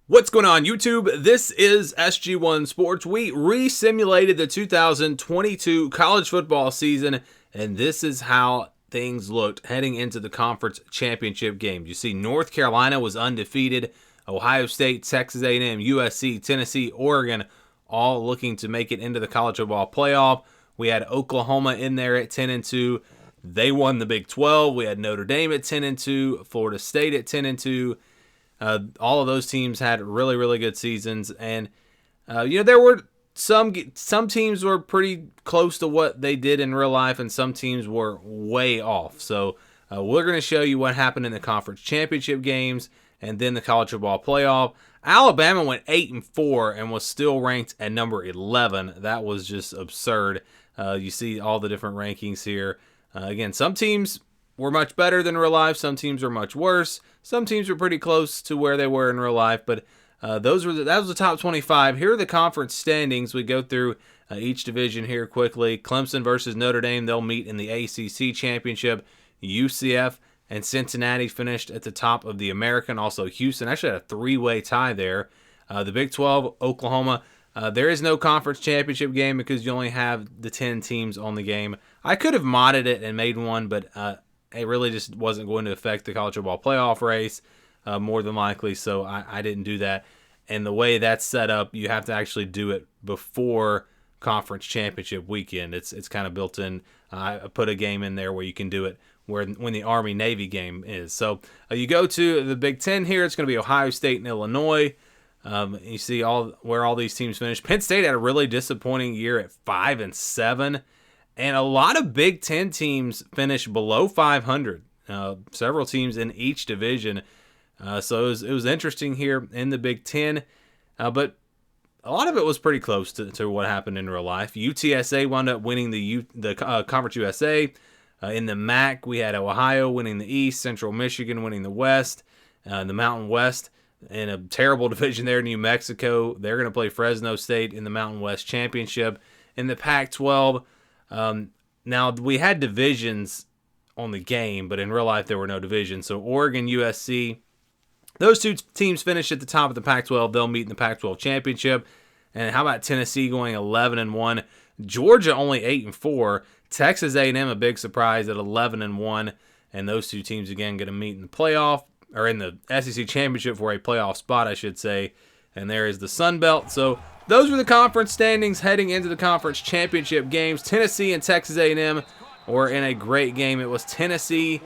What's going on, YouTube? This is SG1 Sports. We re-simulated the 2022 college football season, and this is how things looked heading into the conference championship games. You see, North Carolina was undefeated. Ohio State, Texas A&M, USC, Tennessee, Oregon, all looking to make it into the college football playoff. We had Oklahoma in there at 10-2. They won the Big 12. We had Notre Dame at 10-2, Florida State at 10-2. All of those teams had really, really good seasons, and there were some teams were pretty close to what they did in real life, and some teams were way off. So we're going to show you what happened in the conference championship games and then the college football playoff. Alabama went 8-4 and was still ranked at number 11. That was just absurd. You see all the different rankings here. Again, some teams were much better than real life. Some teams were much worse. Some teams were pretty close to where they were in real life, but that was the top 25. Here are the conference standings. We go through each division here quickly. Clemson versus Notre Dame. They'll meet in the ACC championship. UCF and Cincinnati finished at the top of the American. Also, Houston actually had a three-way tie there. The Big 12, Oklahoma. There is no conference championship game because you only have the 10 teams on the game. I could have modded it and made one, but it really just wasn't going to affect the college football playoff race, more than likely, so I didn't do that. And the way that's set up, you have to actually do it before conference championship weekend. It's kind of built in. I put a game in there where you can do it when the Army-Navy game is. So you go to the Big Ten here. It's going to be Ohio State and Illinois. You see where all these teams finished. Penn State had a really disappointing year at 5-7. And a lot of Big Ten teams finished below 500. Several teams in each division. So it was interesting here in the Big Ten. But a lot of it was pretty close to what happened in real life. UTSA wound up winning the Conference USA. In the MAC, we had Ohio winning the East, Central Michigan winning the West, the Mountain West. In a terrible division there, New Mexico. They're going to play Fresno State in the Mountain West Championship. In the Pac-12, now we had divisions on the game, but in real life there were no divisions. So Oregon, USC, those two teams finished at the top of the Pac-12. They'll meet in the Pac-12 championship. And how about Tennessee going 11-1? Georgia only 8-4. Texas A&M a big surprise at 11-1. And those two teams again going to meet in the playoff, or in the SEC championship for a playoff spot, I should say. And there is the Sun Belt. So those were the conference standings heading into the conference championship games. Tennessee and Texas A&M were in a great game. It was Tennessee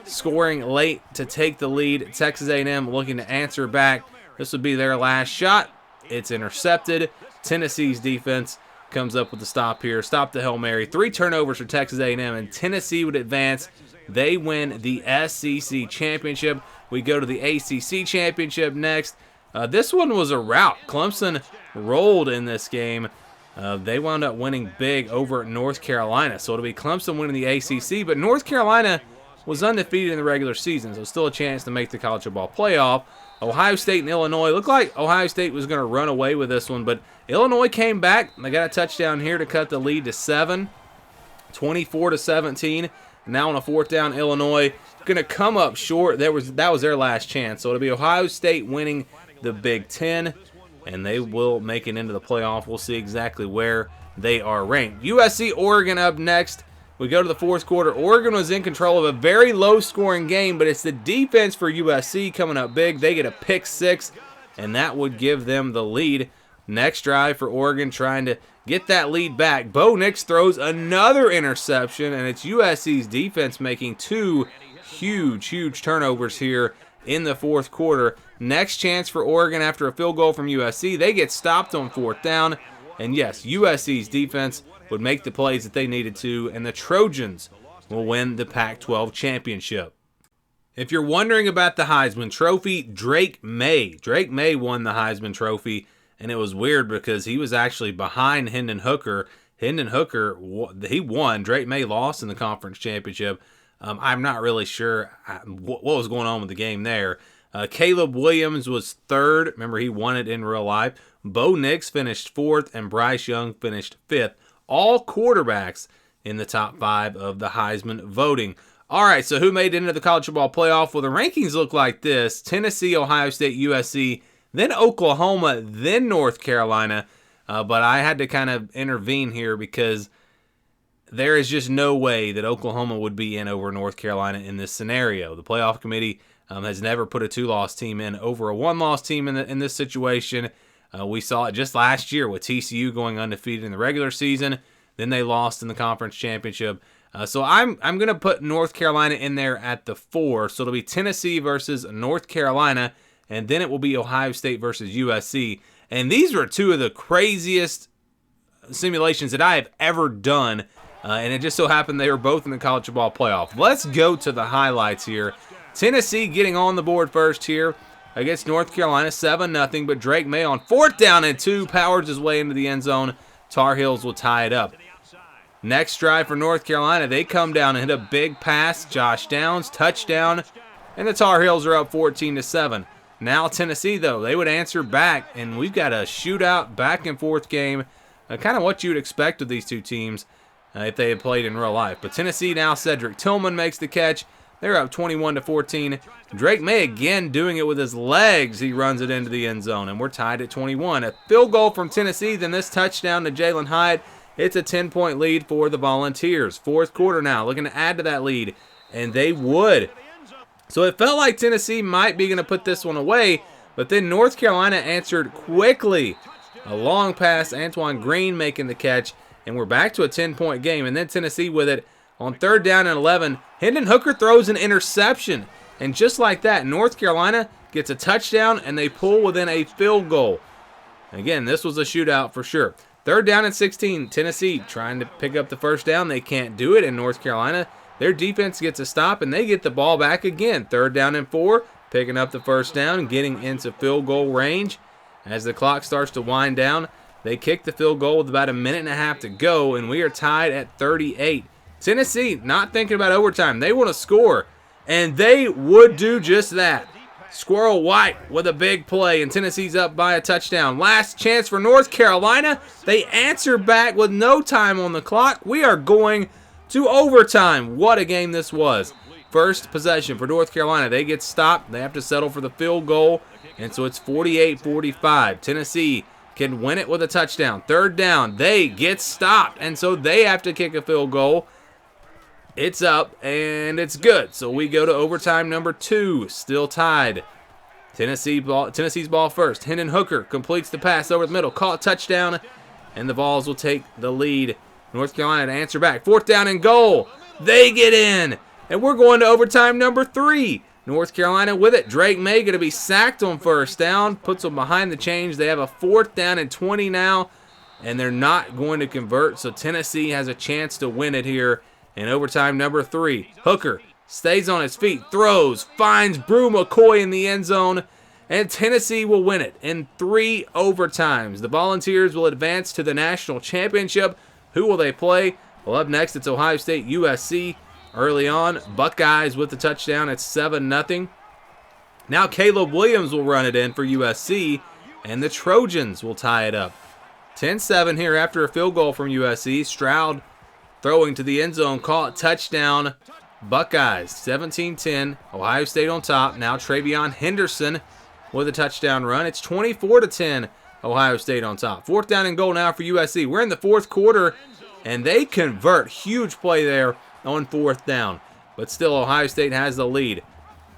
scoring late to take the lead. Texas A&M looking to answer back. This would be their last shot. It's intercepted. Tennessee's defense comes up with the stop here. Stop the Hail Mary. 3 turnovers for Texas A&M, and Tennessee would advance. They win the SEC championship. We go to the ACC championship next. This one was a rout. Clemson rolled in this game. They wound up winning big over North Carolina. So it'll be Clemson winning the ACC, but North Carolina was undefeated in the regular season, so still a chance to make the college football playoff. Ohio State and Illinois. Looked like Ohio State was going to run away with this one, but Illinois came back. They got a touchdown here to cut the lead to 7, 24-17. Now on a 4th down, Illinois going to come up short. That was their last chance. So it'll be Ohio State winning the Big Ten, and they will make it into the playoff. We'll see exactly where they are ranked. USC, Oregon up next. We go to the 4th quarter. Oregon was in control of a very low-scoring game, but it's the defense for USC coming up big. They get a pick 6, and that would give them the lead. Next drive for Oregon, trying to get that lead back. Bo Nix throws another interception, and it's USC's defense making 2 huge turnovers here in the 4th quarter. Next chance for Oregon after a field goal from USC. They get stopped on 4th down, and yes, USC's defense would make the plays that they needed to, and the Trojans will win the Pac-12 championship. If you're wondering about the Heisman Trophy, Drake May won the Heisman Trophy. And it was weird because he was actually behind Hendon Hooker. Hendon Hooker, he won. Drake May lost in the conference championship. I'm not really sure what was going on with the game there. Caleb Williams was 3rd. Remember, he won it in real life. Bo Nix finished 4th, and Bryce Young finished 5th. All quarterbacks in the top 5 of the Heisman voting. All right, so who made it into the college football playoff? Well, the rankings look like this. Tennessee, Ohio State, USC, then Oklahoma, then North Carolina. But I had to kind of intervene here because there is just no way that Oklahoma would be in over North Carolina in this scenario. The playoff committee has never put a 2-loss team in over a 1-loss team in this situation. We saw it just last year with TCU going undefeated in the regular season. Then they lost in the conference championship. So I'm going to put North Carolina in there at the 4. So it'll be Tennessee versus North Carolina, and then it will be Ohio State versus USC. And these were two of the craziest simulations that I have ever done. And it just so happened they were both in the college football playoff. Let's go to the highlights here. Tennessee getting on the board first here against North Carolina, 7-0. But Drake May on 4th down and 2 powers his way into the end zone. Tar Heels will tie it up. Next drive for North Carolina, they come down and hit a big pass. Josh Downs, touchdown, and the Tar Heels are up 14-7. Now Tennessee, though, they would answer back, and we've got a shootout back-and-forth game, kind of what you would expect of these two teams if they had played in real life. But Tennessee now, Cedric Tillman makes the catch. They're up 21-14. Drake May again doing it with his legs. He runs it into the end zone, and we're tied at 21. A field goal from Tennessee, then this touchdown to Jalen Hyatt. It's a 10-point lead for the Volunteers. 4th quarter now, looking to add to that lead, and they would. So it felt like Tennessee might be going to put this one away, but then North Carolina answered quickly. A long pass, Antoine Green making the catch, and we're back to a 10-point game. And then Tennessee with it on 3rd down and 11. Hendon Hooker throws an interception, and just like that, North Carolina gets a touchdown, and they pull within a field goal. Again, this was a shootout for sure. 3rd down and 16. Tennessee trying to pick up the first down. They can't do it in North Carolina. Their defense gets a stop, and they get the ball back again. 3rd down and 4. Picking up the first down, getting into field goal range. As the clock starts to wind down, they kick the field goal with about a minute and a half to go, and we are tied at 38. Tennessee not thinking about overtime. They want to score, and they would do just that. Squirrel White with a big play, and Tennessee's up by a touchdown. Last chance for North Carolina. They answer back with no time on the clock. We are going to overtime. What a game this was. First possession for North Carolina. They get stopped. They have to settle for the field goal, and so it's 48-45. Tennessee can win it with a touchdown. 3rd down. They get stopped, and so they have to kick a field goal. It's up, and it's good. So we go to overtime number 2, still tied. Tennessee's ball first. Hendon Hooker completes the pass over the middle. Caught touchdown, and the Vols will take the lead. North Carolina to answer back. 4th down and goal. They get in, and we're going to overtime number 3. North Carolina with it. Drake May going to be sacked on 1st down. Puts them behind the chains. They have a 4th down and 20 now, and they're not going to convert. So Tennessee has a chance to win it here. In overtime number 3, Hooker stays on his feet, throws, finds Brew McCoy in the end zone, and Tennessee will win it in 3 overtimes. The Volunteers will advance to the national championship. Who will they play? Well, up next, it's Ohio State USC. Early on, Buckeyes with the touchdown at 7-0. Now Caleb Williams will run it in for USC, and the Trojans will tie it up. 10-7 here after a field goal from USC. Stroud throwing to the end zone, caught, touchdown, Buckeyes, 17-10, Ohio State on top. Now Travion Henderson with a touchdown run. It's 24-10, Ohio State on top. 4th down and goal now for USC. We're in the 4th quarter, and they convert. Huge play there on 4th down. But still, Ohio State has the lead.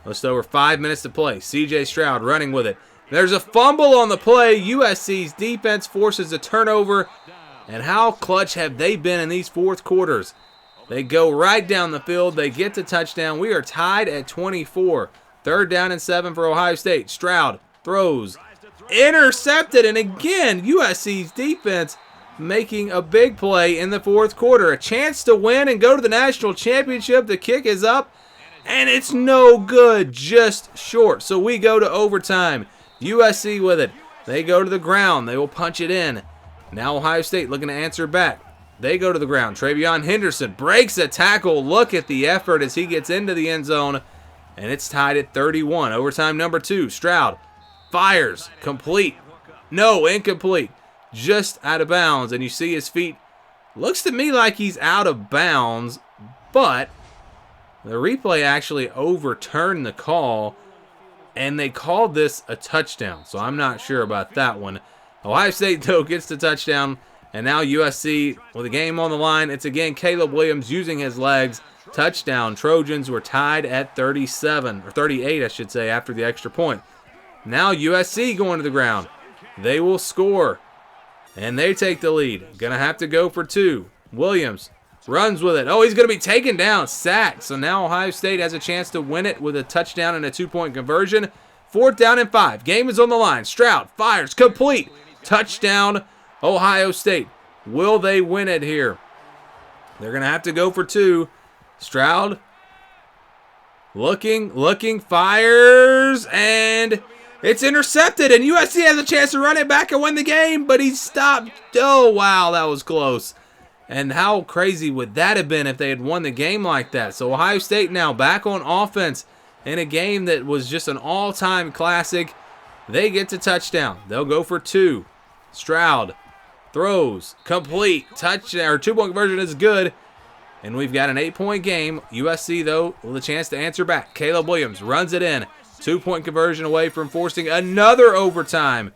Just over 5 minutes to play. C.J. Stroud running with it. There's a fumble on the play. USC's defense forces a turnover. And how clutch have they been in these 4th quarters? They go right down the field. They get the touchdown. We are tied at 24. 3rd down and 7 for Ohio State. Stroud throws. Intercepted. And again, USC's defense making a big play in the 4th quarter. A chance to win and go to the national championship. The kick is up. And it's no good. Just short. So we go to overtime. USC with it. They go to the ground. They will punch it in. Now Ohio State looking to answer back. They go to the ground. Travion Henderson breaks a tackle. Look at the effort as he gets into the end zone. And it's tied at 31. Overtime number 2. Stroud fires. Complete. No, incomplete. Just out of bounds. And you see his feet. Looks to me like he's out of bounds. But the replay actually overturned the call. and they called this a touchdown, so I'm not sure about that one. Ohio State, though, gets the touchdown, and now USC with a game on the line. It's again Caleb Williams using his legs. Touchdown. Trojans were tied at 37, or 38, I should say, after the extra point. Now USC going to the ground. They will score, and they take the lead. Going to have to go for two. Williams runs with it. Oh, he's going to be taken down, sacked. So now Ohio State has a chance to win it with a touchdown and a 2-point conversion. 4th down and 5. Game is on the line. Stroud fires, complete. Touchdown, Ohio State. Will they win it here? They're going to have to go for two. Stroud looking, fires, and it's intercepted, and USC has a chance to run it back and win the game, but he stopped. Oh, wow, that was close. And how crazy would that have been if they had won the game like that? So Ohio State now back on offense in a game that was just an all-time classic. They get to touchdown. They'll go for two. Stroud throws, complete, touchdown, or 2-point conversion is good. And we've got an 8-point game. USC, though, with a chance to answer back. Caleb Williams runs it in. 2-point conversion away from forcing another overtime.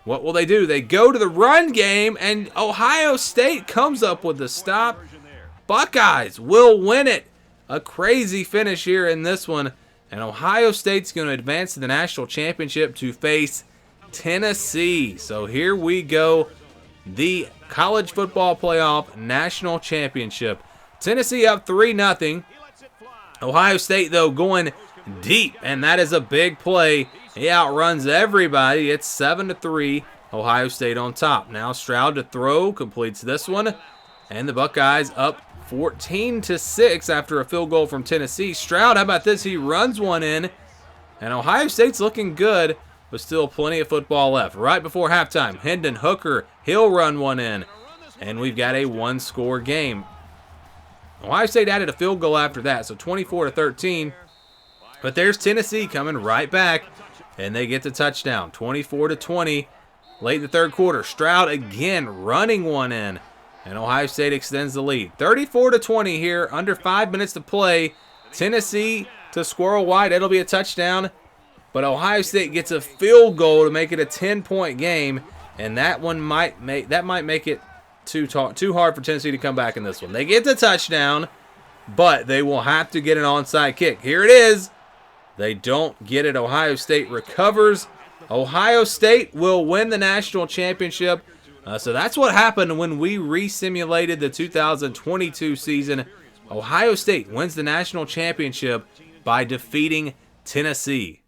What will they do? They go to the run game, and Ohio State comes up with the stop. Buckeyes will win it. A crazy finish here in this one. And Ohio State's going to advance to the national championship to face Tennessee. So here we go. The College Football Playoff National Championship. Tennessee up 3-0. Ohio State, though, going deep, and that is a big play. He outruns everybody. It's 7-3. Ohio State on top. Now Stroud to throw, completes this one, and the Buckeyes up 14-6 after a field goal from Tennessee. Stroud, how about this? He runs one in, and Ohio State's looking good, but still plenty of football left. Right before halftime, Hendon Hooker, he'll run one in, and we've got a one-score game. Ohio State added a field goal after that, so 24-13. But there's Tennessee coming right back, and they get the touchdown, 24-20. Late in the third quarter, Stroud again running one in, and Ohio State extends the lead. 34-20 here, under 5 minutes to play. Tennessee to Squirrel White, it'll be a touchdown, but Ohio State gets a field goal to make it a 10-point game, and that might make it too hard for Tennessee to come back in this one. They get the touchdown, but they will have to get an onside kick. Here it is. They don't get it. Ohio State recovers. Ohio State will win the national championship. So that's what happened when we re-simulated the 2022 season. Ohio State wins the national championship by defeating Tennessee.